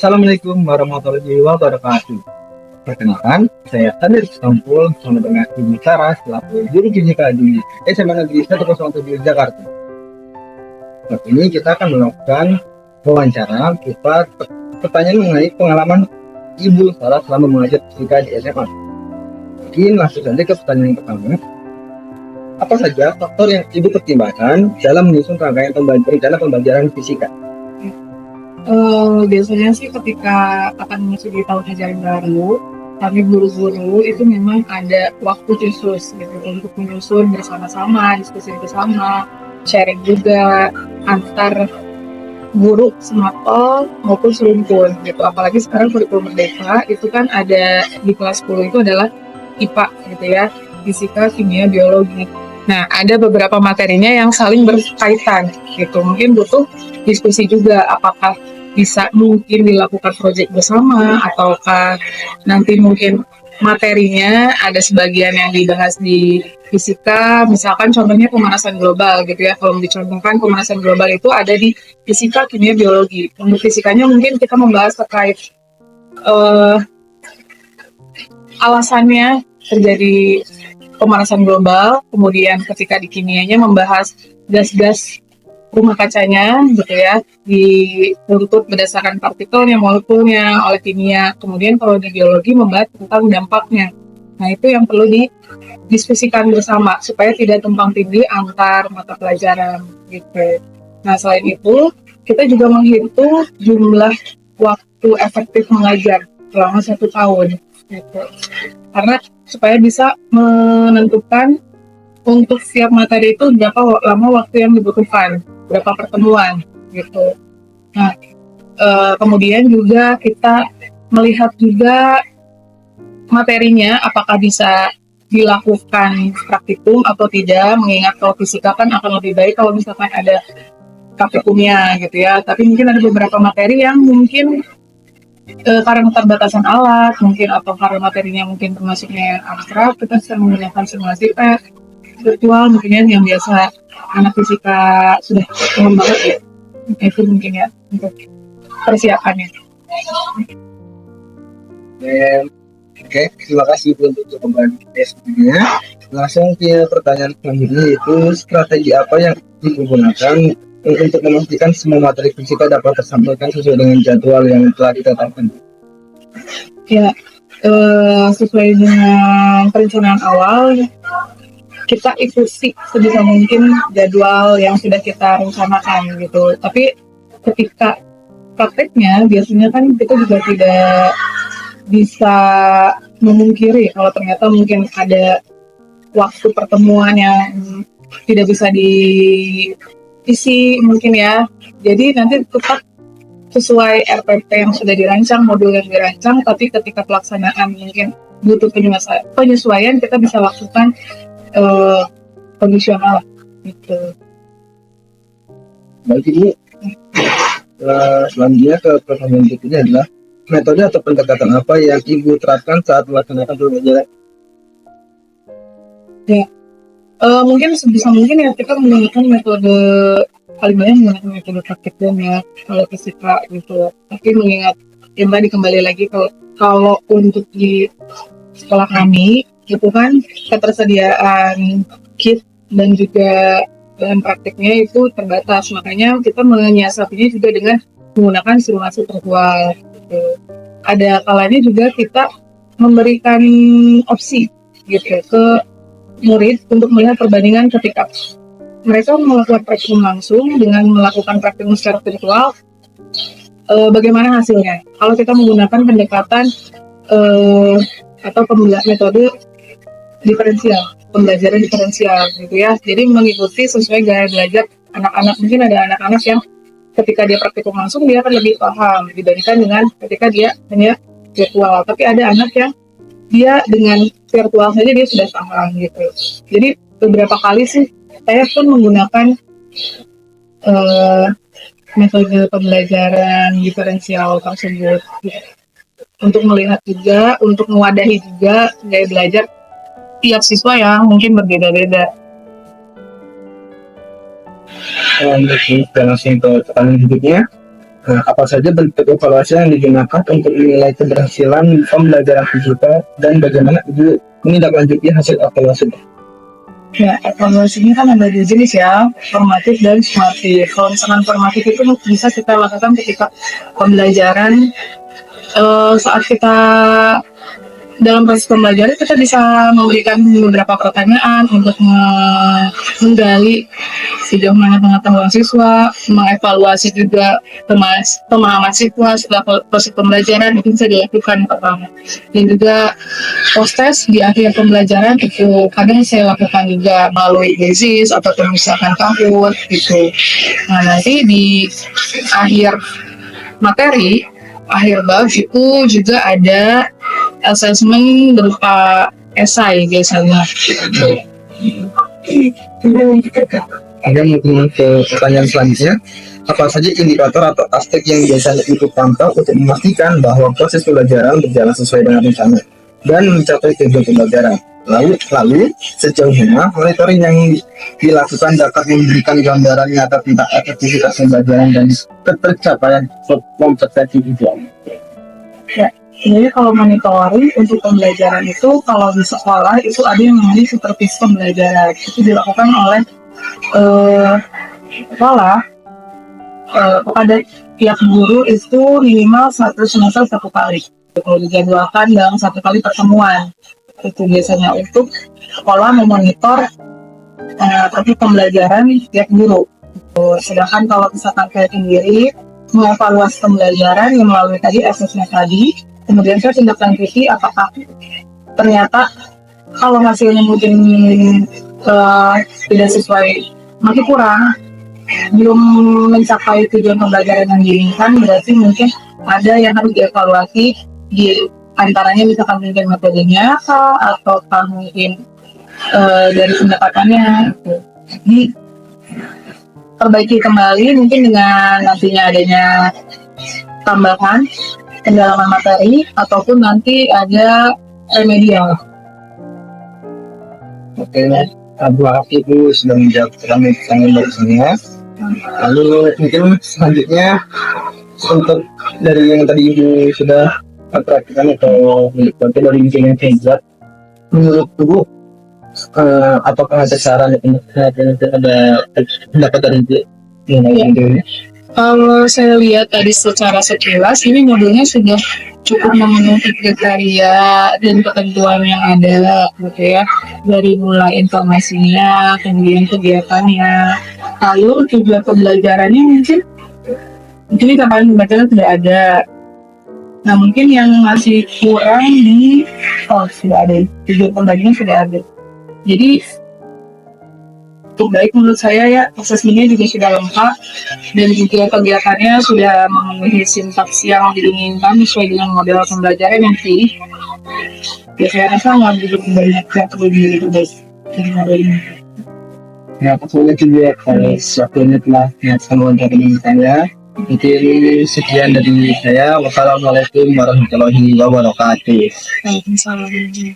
Assalamualaikum warahmatullahi wabarakatuh. Perkenalkan, saya Kadir Sampul, sama dengan Ibu Sarah selaku guru fisika di SMA Negeri 107 Jakarta. Saat ini kita akan melakukan wawancara berupa pertanyaan mengenai pengalaman Ibu Sarah selama mengajar fisika di SMA. Mungkin langsung saja ke pertanyaan pertama. Apa saja faktor yang Ibu pertimbangkan dalam menyusun rangkaian pembelajaran fisika? Biasanya sih ketika akan memasuki tahun ajaran baru, kami guru-guru itu memang ada waktu khusus gitu untuk menyusun bersama-sama, diskusi bersama, sharing juga antar guru semapel maupun serumpun gitu. Apalagi sekarang kurikulum merdeka itu kan ada di kelas 10 itu adalah IPA gitu ya, fisika, kimia, biologi. Nah, ada beberapa materinya yang saling berkaitan gitu. Mungkin butuh diskusi juga apakah bisa mungkin dilakukan proyek bersama ataukah nanti mungkin materinya ada sebagian yang dibahas di fisika, misalkan contohnya pemanasan global gitu ya. Kalau dicontohkan pemanasan global itu ada di fisika, kimia, biologi. Untuk fisikanya mungkin kita membahas terkait alasannya terjadi pemanasan global, kemudian ketika di kimianya membahas gas-gas rumah kacanya gitu ya, dituntut berdasarkan partikelnya, molekulnya oleh kimia. Kemudian kalau di biologi membahas tentang dampaknya. Nah, itu yang perlu didiskusikan bersama supaya tidak tumpang tindih antar mata pelajaran gitu. Nah, selain itu kita juga menghitung jumlah waktu efektif mengajar selama 1 tahun gitu. Karena supaya bisa menentukan untuk setiap materi itu berapa lama waktu yang dibutuhkan, berapa pertemuan gitu. Nah, kemudian juga kita melihat juga materinya apakah bisa dilakukan praktikum atau tidak, mengingat kalau fisika kan akan lebih baik kalau misalkan ada praktikumnya gitu ya. Tapi mungkin ada beberapa materi yang mungkin karena keterbatasan alat mungkin atau karena materinya mungkin termasuknya yang abstrak, kita bisa menggunakan simulasi virtual mungkin yang biasa anak fisika sudah paham banget ya. Itu mungkin ya untuk persiapannya. Oke, terima kasih untuk jawaban sebelumnya. Langsung ke pertanyaan selanjutnya, yaitu strategi apa yang digunakan untuk memastikan semua materi fisika dapat tersampaikan sesuai dengan jadwal yang telah ditetapkan? Ya, sesuai dengan perencanaan awal, kita ikuti sebisa mungkin jadwal yang sudah kita rencanakan gitu. Tapi ketika prakteknya biasanya kan kita juga tidak bisa memungkiri kalau ternyata mungkin ada waktu pertemuan yang tidak bisa diisi mungkin ya. Jadi nanti tetap sesuai RPP yang sudah dirancang, modul yang dirancang, tapi ketika pelaksanaan mungkin butuh penyesuaian, kita bisa lakukan kondisional gitu. Baik, Ibu. Selanjutnya ke pertanyaan berikutnya adalah metode atau pendekatan apa yang Ibu terapkan saat melaksanakan pembelajaran? Ya, mungkin sebisa mungkin ya kita menggunakan metode, paling banyak menggunakan metode praktik dan ya kalau fisika gitu. Tapi mengingat yang tadi kembali lagi kalau untuk di sekolah kami itu kan ketersediaan kit dan juga bahan praktiknya itu terbatas, makanya kita menyiasatinya juga dengan menggunakan simulasi virtual gitu. Ada kalanya juga kita memberikan opsi gitu ke murid untuk melihat perbandingan ketika mereka melakukan praktikum langsung dengan melakukan praktikum secara virtual, bagaimana hasilnya. Kalau kita menggunakan pendekatan atau metode diferensial, pembelajaran diferensial gitu ya. Jadi mengikuti sesuai gaya belajar anak-anak. Mungkin ada anak-anak yang ketika dia praktikum langsung dia akan lebih paham dibandingkan dengan ketika dia hanya virtual. Tapi ada anak yang dia dengan virtual saja dia sudah paham gitu. Jadi beberapa kali sih saya pun menggunakan metode pembelajaran diferensial tersebut gitu. Untuk melihat juga, untuk mewadahi juga gaya belajar tiap siswa yang mungkin berbeda-beda. Langsung ke pertanyaan berikutnya, Nah, apa saja bentuk evaluasi yang digunakan untuk menilai keberhasilan pembelajaran fisika dan bagaimana ibu menindaklanjuti hasil evaluasi? Ya, evaluasinya kan ada dua jenis ya, formatif dan sumatif. Kalau misalkan formatif itu bisa kita lakukan ketika pembelajaran saat kita dalam proses pembelajaran kita bisa memberikan beberapa pertanyaan untuk menggali sejauh mana pengetahuan siswa, mengevaluasi juga pemahaman siswa setelah proses pembelajaran itu bisa dilakukan pertama. Dan juga post test di akhir pembelajaran itu kadang saya lakukan juga melalui thesis atau misalkan tahun gitu. Nah nanti di akhir materi, akhir bab itu juga ada assessment berupa esai biasanya. Kemudian mungkin ke pertanyaan selanjutnya, apa saja indikator atau aspek yang biasanya ibu pantau untuk memastikan bahwa proses pembelajaran berjalan sesuai dengan rencana dan mencapai tujuan pembelajaran? Lalu sejauh mana monitoring yang dilakukan dapat memberikan gambaran nyata tentang efektivitas pembelajaran dan ketercapaian tujuan? Ya, jadi kalau monitoring untuk pembelajaran itu kalau di sekolah itu ada yang namanya supervisi pembelajaran. Itu dilakukan oleh sekolah kepada tiap guru itu minimal satu semester satu kali. Kalau dijadwalkan dalam satu kali pertemuan. Itu biasanya untuk sekolah memonitor tentang pembelajaran tiap guru. Sedangkan kalau misalkan saya sendiri mengevaluasi pembelajaran yang melalui tadi asesmen tadi, kemudian saya tindak lanjuti apakah ternyata kalau hasilnya mungkin tidak sesuai, masih kurang, belum mencapai tujuan pembelajaran yang diinginkan, berarti mungkin ada yang harus dievaluasi di antaranya misalkan mungkin metodenya atau mungkin dari pendekatannya gitu. Jadi perbaiki kembali mungkin dengan nantinya adanya tambahan pendalaman materi ataupun nanti ada remedial. Oke, Abu Ibu sudah menjawab pertanyaan dari saya. Lalu mungkin selanjutnya untuk dari yang tadi Ibu sudah perhatikan atau menikmati dari bikin hebat, menurut Ibu apakah ada saran untuk ada pendapat dari ini? Kalau saya lihat tadi secara sekilas, ini modelnya sudah cukup memenuhi kriteria dan ketentuan yang ada, gitu ya. Dari mulai informasinya, kemudian kegiatannya, lalu tujuan pembelajarannya mungkin tahapan pembelajaran sudah ada. Nah mungkin yang masih kurang sudah ada, tujuan pembelajaran sudah ada. Jadi baik menurut saya ya, asesmennya juga sudah lengkap dan juga kegiatannya sudah memenuhi sintaks yang diinginkan sesuai dengan model pembelajaran yang pilih. Ya saya rasa nggak begitu banyak yang perlu diubah dari model ini. Ya, pastinya juga kalau waktunya telah menyelesaikan dari saya. Mungkin sekian dari saya. Wassalamualaikum warahmatullahi wabarakatuh. Waalaikumsalam.